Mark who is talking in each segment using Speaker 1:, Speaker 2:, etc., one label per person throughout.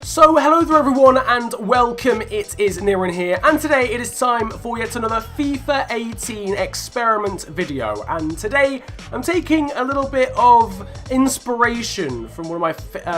Speaker 1: So hello there everyone and welcome, it is Niran here, and today it is time for yet another FIFA 18 experiment video. And today I'm taking a little bit of inspiration from one of my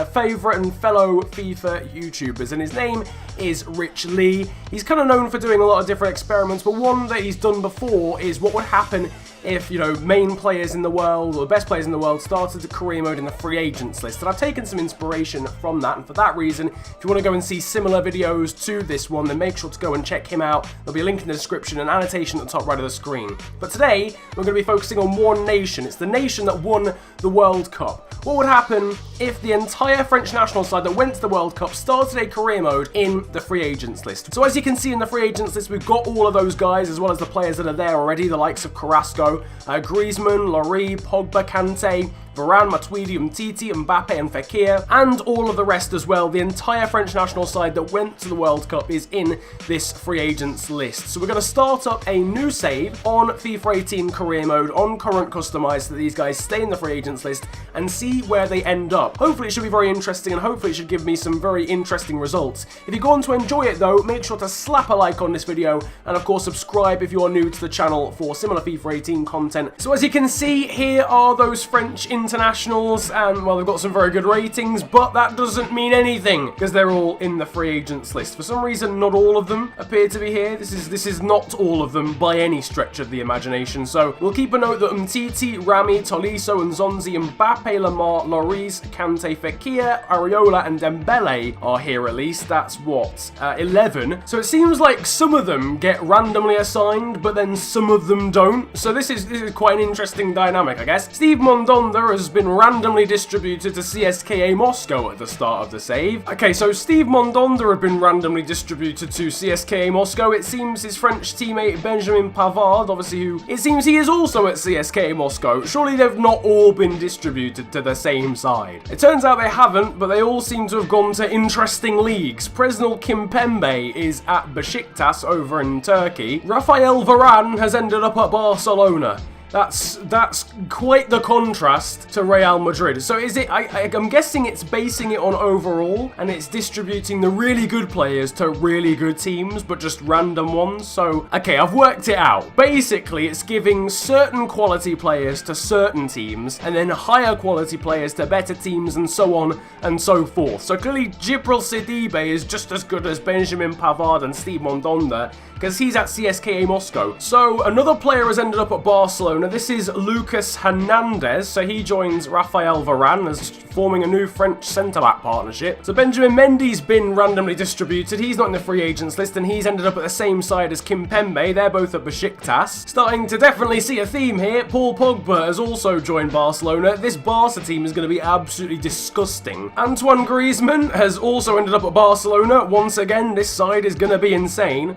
Speaker 1: favourite and fellow FIFA YouTubers, and his name is Rich Lee. He's kind of known for doing a lot of different experiments, but one that he's done before is what would happen if, main players in the world, or the best players in the world, started the career mode in the free agents list. And I've taken some inspiration from that, and for that reason, if you want to go and see similar videos to this one, then make sure to go and check him out. There'll be a link in the description and annotation at the top right of the screen. But today, we're going to be focusing on one nation. It's the nation that won the World Cup. What would happen if the entire French national side that went to the World Cup started a career mode in the free agents list? So as you can see in the free agents list, we've got all of those guys, as well as the players that are there already, the likes of Carrasco, Griezmann, Lloris, Pogba, Kante, Varane, Matuidi, Umtiti, Mbappe and Fekir, and all of the rest as well. The entire French national side that went to the World Cup is in this free agents list. So we're going to start up a new save on FIFA 18 career mode on current customized so that these guys stay in the free agents list and see where they end up. Hopefully it should be very interesting, and hopefully it should give me some very interesting results. If you're going to enjoy it though, make sure to slap a like on this video, and of course subscribe if you are new to the channel for similar FIFA 18 content. So as you can see, here are those French internationals, and well, they've got some very good ratings, but that doesn't mean anything because they're all in the free agents list. For some reason, not all of them appear to be here. This is not all of them by any stretch of the imagination. So we'll keep a note that Umtiti, Rami, Tolisso, and Zonzi, Mbappe, Lamar, Lloris, Kante, Fekir, Areola, and Dembele are here at least. That's what, 11. So it seems like some of them get randomly assigned, but then some of them don't. So this is quite an interesting dynamic, I guess. Steve Mondonda has been randomly distributed to CSKA Moscow at the start of the save. Okay, so Steve Mondonda had been randomly distributed to CSKA Moscow. It seems his French teammate Benjamin Pavard, obviously, who it seems he is also at CSKA Moscow. Surely they've not all been distributed to the same side. It turns out they haven't, but they all seem to have gone to interesting leagues. Presnel Kimpembe is at Besiktas over in Turkey. Rafael Varane has ended up at Barcelona. That's quite the contrast to Real Madrid. So is it, I'm guessing it's basing it on overall, and it's distributing the really good players to really good teams, but just random ones. So, okay, I've worked it out. Basically, it's giving certain quality players to certain teams, and then higher quality players to better teams, and so on and so forth. So clearly, Djibril Sidibe is just as good as Benjamin Pavard and Steve Mondonda, because he's at CSKA Moscow. So another player has ended up at Barcelona. This is Lucas Hernandez. So he joins Rafael Varane as forming a new French centre-back partnership. So Benjamin Mendy's been randomly distributed. He's not in the free agents list, and he's ended up at the same side as Kimpembe. They're both at Besiktas. Starting to definitely see a theme here. Paul Pogba has also joined Barcelona. This Barca team is going to be absolutely disgusting. Antoine Griezmann has also ended up at Barcelona. Once again, this side is going to be insane.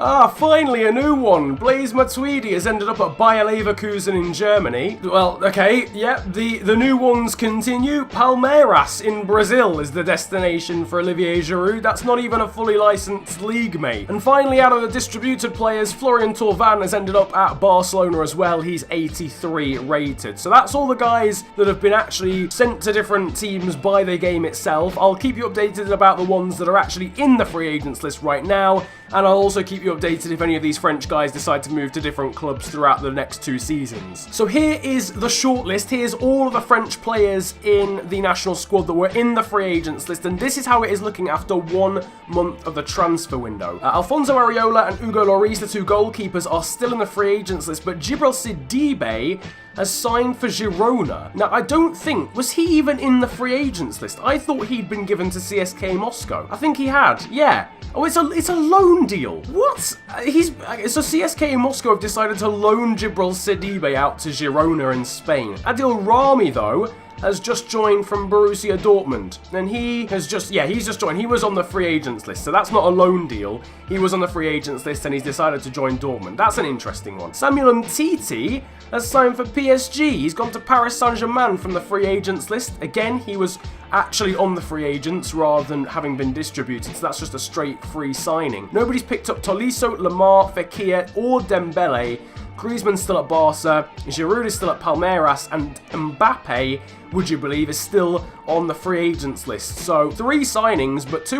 Speaker 1: Finally a new one. Blaise Matuidi has ended up at Bayer Leverkusen in Germany. Well, okay, yeah, the new ones continue. Palmeiras in Brazil is the destination for Olivier Giroud. That's not even a fully licensed league mate. And finally, out of the distributed players, Florian Thauvin has ended up at Barcelona as well. He's 83 rated. So that's all the guys that have been actually sent to different teams by the game itself. I'll keep you updated about the ones that are actually in the free agents list right now, and I'll also keep you updated if any of these French guys decide to move to different clubs throughout the next 2 seasons. So here is the shortlist. Here's all of the French players in the national squad that were in the free agents list, and this is how it is looking after 1 month of the transfer window. Alfonso Areola and Hugo Lloris, the 2 goalkeepers, are still in the free agents list, but Djibril Sidibe has signed for Girona. Now, I don't think, was he even in the free agents list? I thought he'd been given to CSKA Moscow. I think he had, yeah. Oh, it's a loan deal. What? So CSKA Moscow have decided to loan Djibril Sidibe out to Girona in Spain. Adil Rami, though, has just joined from Borussia Dortmund, and he's just joined. He was on the free agents list, so that's not a loan deal. He was on the free agents list, and he's decided to join Dortmund. That's an interesting one. Samuel Umtiti has signed for PSG. He's gone to Paris Saint-Germain from the free agents list. Again, he was actually on the free agents rather than having been distributed, so that's just a straight free signing. Nobody's picked up Tolisso, Lamar, Fekir, or Dembele. Griezmann's still at Barca, Giroud is still at Palmeiras, and Mbappe, would you believe, is still on the free agents list. So 3 signings, but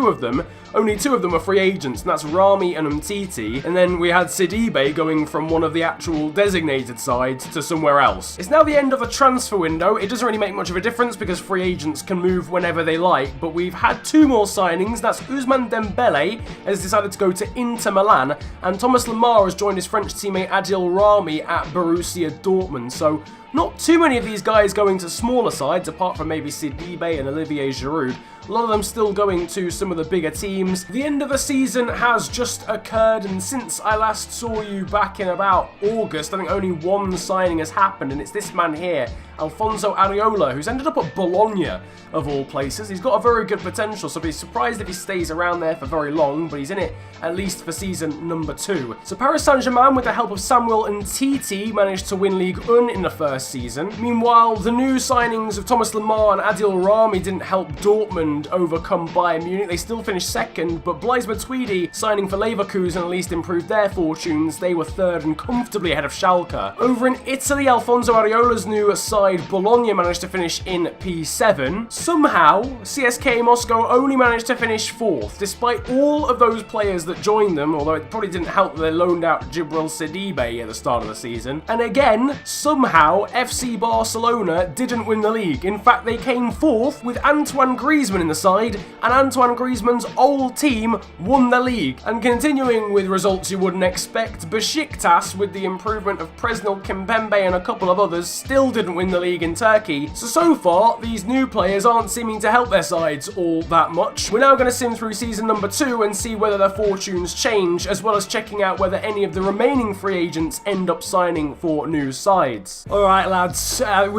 Speaker 1: only two of them are free agents, and that's Rami and Umtiti. And then we had Sidibe going from one of the actual designated sides to somewhere else. It's now the end of the transfer window. It doesn't really make much of a difference because free agents can move whenever they like, but we've had 2 more signings. That's Ousmane Dembele has decided to go to Inter Milan, and Thomas Lemar has joined his French teammate Adil Rami at Borussia Dortmund. So not too many of these guys going to smaller sides, apart from maybe Sidibe and Olivier Giroud. A lot of them still going to some of the bigger teams. The end of the season has just occurred, and since I last saw you back in about August, I think only 1 signing has happened, and it's this man here, Alfonso Areola, who's ended up at Bologna, of all places. He's got a very good potential, so I'd be surprised if he stays around there for very long, but he's in it at least for season number 2. So Paris Saint-Germain, with the help of Samuel Umtiti, managed to win Ligue 1 in the first season. Meanwhile, the new signings of Thomas Lemar and Adil Rami didn't help Dortmund overcome Bayern Munich. They still finished second, but Blaise Matuidi signing for Leverkusen at least improved their fortunes. They were third and comfortably ahead of Schalke. Over in Italy, Alfonso Areola's new side Bologna managed to finish in P7. Somehow, CSKA Moscow only managed to finish 4th, despite all of those players that joined them, although it probably didn't help that they loaned out Djibril Sidibe at the start of the season. And again, somehow, FC Barcelona didn't win the league. In fact, they came 4th with Antoine Griezmann in the side, and Antoine Griezmann's old team won the league. And continuing with results you wouldn't expect, Besiktas, with the improvement of Presnel Kimpembe and a couple of others, still didn't win the league in Turkey. So far, these new players aren't seeming to help their sides all that much. We're now going to sim through season number 2 and see whether their fortunes change, as well as checking out whether any of the remaining free agents end up signing for new sides. Alright lads, there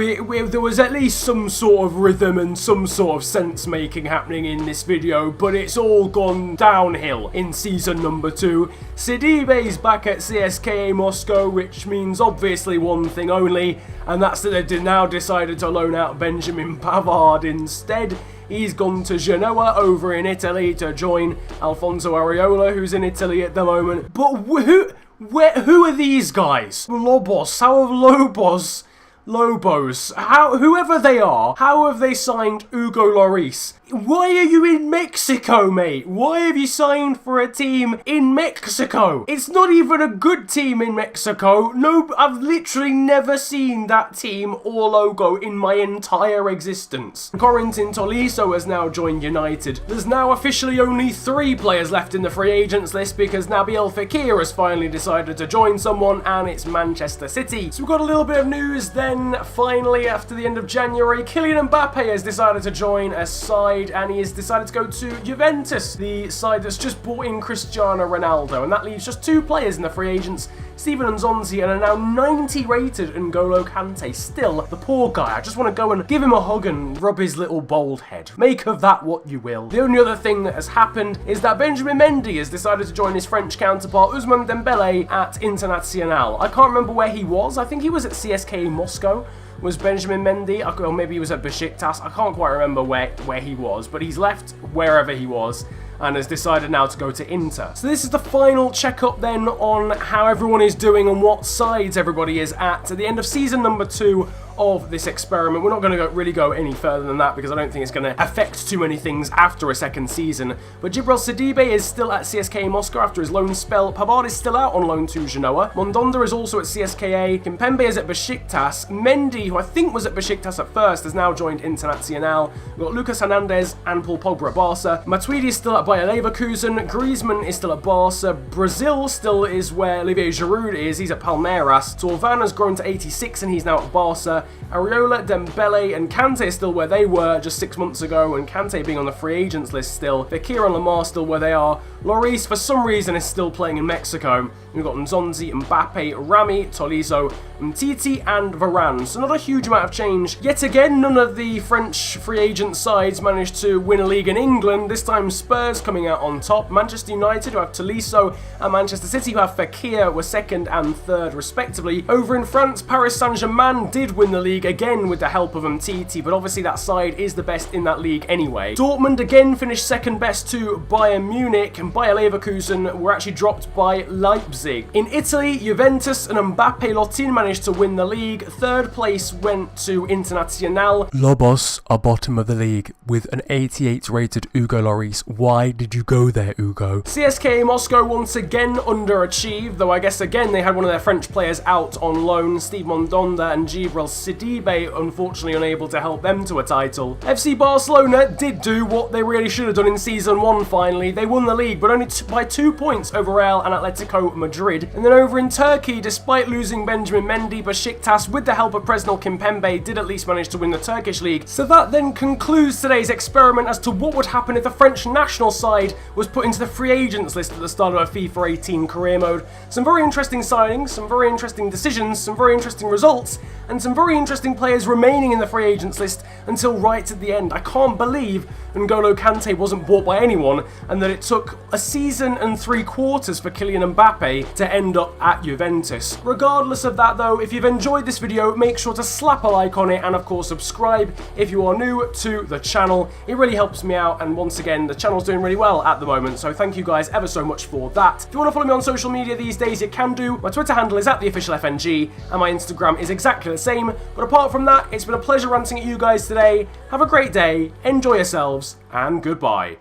Speaker 1: was at least some sort of rhythm and some sort of sense making happening in this video, but it's all gone downhill in season number 2. Sidibe's back at CSKA Moscow, which means obviously one thing only, and that's that they've now decided to loan out Benjamin Pavard instead. He's gone to Genoa over in Italy to join Alfonso Areola, who's in Italy at the moment. But who are these guys? Lobos, how have Lobos, whoever they are, how have they signed Hugo Lloris? Why are you in Mexico, mate? Why have you signed for a team in Mexico? It's not even a good team in Mexico. No, I've literally never seen that team or logo in my entire existence. Corentin Tolisso has now joined United. There's now officially only 3 players left in the free agents list because Nabil Fekir has finally decided to join someone, and it's Manchester City. So we've got a little bit of news then. Finally, after the end of January, Kylian Mbappe has decided to join a side, and he has decided to go to Juventus, the side that's just brought in Cristiano Ronaldo, and that leaves just 2 players in the free agents, Steven Nzonzi and a now 90 rated N'Golo Kante. Still, the poor guy, I just want to go and give him a hug and rub his little bald head. Make of that what you will. The only other thing that has happened is that Benjamin Mendy has decided to join his French counterpart Ousmane Dembele at Internacional. I can't remember where he was. I think he was at CSKA Moscow. Was Benjamin Mendy, or maybe he was at Besiktas. I can't quite remember where he was, but he's left wherever he was and has decided now to go to Inter. So this is the final checkup then on how everyone is doing and what sides everybody is at the end of season number 2 of this experiment. We're not going to really go any further than that because I don't think it's going to affect too many things after a second season. But Djibril Sidibe is still at CSKA Moscow after his loan spell. Pavard is still out on loan to Genoa. Mondonda is also at CSKA. Kimpembe is at Besiktas. Mendy, who I think was at Besiktas at first, has now joined Internacional. We've got Lucas Hernandez and Paul Pogba at Barca. Matuidi is still at Bayer Leverkusen. Griezmann is still at Barca. Brazil still is where Olivier Giroud is. He's at Palmeiras. Torvan has grown to 86 and he's now at Barca. Areola, Dembele and Kante are still where they were just 6 months ago, and Kante being on the free agents list still. Fekir and Lemar still where they are. Lloris, for some reason, is still playing in Mexico. We've got Nzonzi, Mbappe, Rami, Tolisso, Umtiti and Varane. So not a huge amount of change. Yet again, none of the French free agent sides managed to win a league in England. This time Spurs coming out on top. Manchester United, who have Tolisso, and Manchester City, who have Fekir, were second and third respectively. Over in France, Paris Saint-Germain did win the league again with the help of Umtiti, but obviously that side is the best in that league anyway. Dortmund again finished second best to Bayern Munich, and Bayer Leverkusen were actually dropped by Leipzig. In Italy, Juventus and Mbappe Lotin managed to win the league. Third place went to Internazionale.
Speaker 2: Lobos are bottom of the league with an 88 rated Hugo Lloris. Why did you go there, Hugo?
Speaker 1: CSKA Moscow once again underachieved, though I guess again they had one of their French players out on loan. Steve Mondonda and Djibril Sidibe unfortunately unable to help them to a title. FC Barcelona did do what they really should have done in Season 1 finally. They won the league, but only by 2 points over Real and Atletico Madrid. And then over in Turkey, despite losing Benjamin Mendy, Besiktas, with the help of Presnel Kimpembe, did at least manage to win the Turkish league. So that then concludes today's experiment as to what would happen if the French national side was put into the free agents list at the start of a FIFA 18 career mode. Some very interesting signings, some very interesting decisions, some very interesting results, and some very interesting players remaining in the free agents list until right at the end. I can't believe N'Golo Kante wasn't bought by anyone, and that it took a season and 3/4 for Kylian Mbappe to end up at Juventus. Regardless of that though, if you've enjoyed this video, make sure to slap a like on it, and of course subscribe if you are new to the channel. It really helps me out, and once again, the channel's doing really well at the moment, so thank you guys ever so much for that. If you want to follow me on social media these days, you can do. My Twitter handle is @theofficialfng, and my Instagram is exactly the same. But apart from that, it's been a pleasure ranting at you guys today. Have a great day, enjoy yourselves, and goodbye.